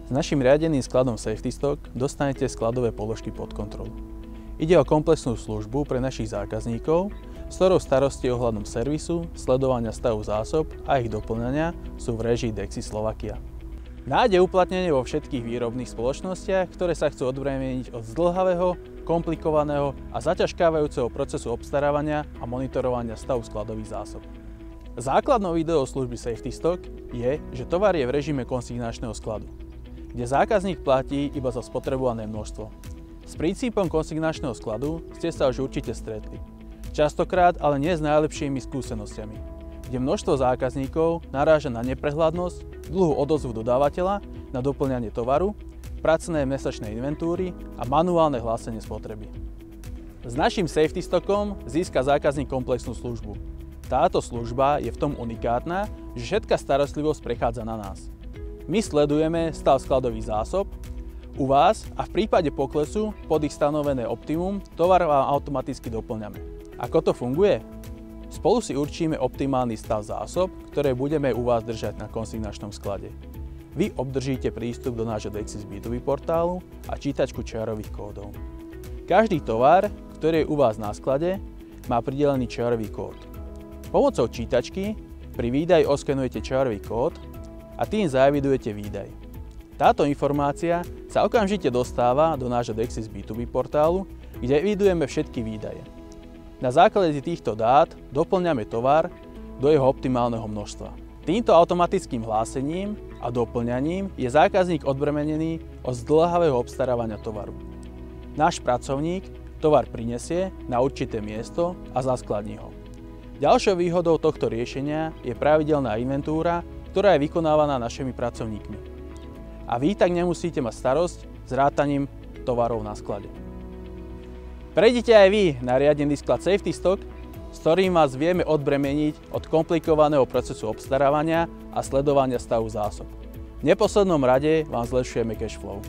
S našim riadeným skladom Safety Stock dostanete skladové položky pod kontrolu. Ide o komplexnú službu pre našich zákazníkov, s ktorou starosti ohľadom servisu, sledovania stavu zásob a ich doplňania sú v réžii Dexi Slovakia. Nájde uplatnenie vo všetkých výrobných spoločnostiach, ktoré sa chcú odbremeniť od zdĺhavého, komplikovaného a zaťažkávajúceho procesu obstarávania a monitorovania stavu skladových zásob. Základnou ideou služby Safety Stock je, že tovar je v režime konsignačného skladu, kde zákazník platí iba za spotrebované množstvo. S princípom konsignačného skladu ste sa už určite stretli. Častokrát ale nie s najlepšími skúsenostiami, kde množstvo zákazníkov naráža na neprehľadnosť, dlhú odozvu dodávateľa na doplňanie tovaru, pracné mesačné inventúry a manuálne hlásenie spotreby. S naším Safety Stockom získa zákazník komplexnú službu. Táto služba je v tom unikátna, že všetká starostlivosť prechádza na nás. My sledujeme stav skladových zásob u vás a v prípade poklesu pod ich stanovené optimum tovar vám automaticky doplňame. Ako to funguje? Spolu si určíme optimálny stav zásob, ktoré budeme u vás držať na konsignačnom sklade. Vy obdržíte prístup do nášho Dexis B2B portálu a čítačku čiarových kódov. Každý tovar, ktorý je u vás na sklade, má pridelený čiarový kód. Pomocou čítačky pri výdaji oskenujete čiarový kód a tým zaevidujete výdaj. Táto informácia sa okamžite dostáva do nášho Dexis B2B portálu, kde evidujeme všetky výdaje. Na základe týchto dát doplňame tovar do jeho optimálneho množstva. Týmto automatickým hlásením a doplňaním je zákazník odbremenený od zdĺhavého obstarávania tovaru. Náš pracovník tovar prinesie na určité miesto a zaskladní ho. Ďalšou výhodou tohto riešenia je pravidelná inventúra, ktorá je vykonávaná našimi pracovníkmi. A vy tak nemusíte mať starosť s rátaním tovarov na sklade. Prejdite aj vy na riadený sklad Safety Stock, s ktorým vás vieme odbremeniť od komplikovaného procesu obstarávania a sledovania stavu zásob. V neposlednom rade vám zlepšujeme cash flow.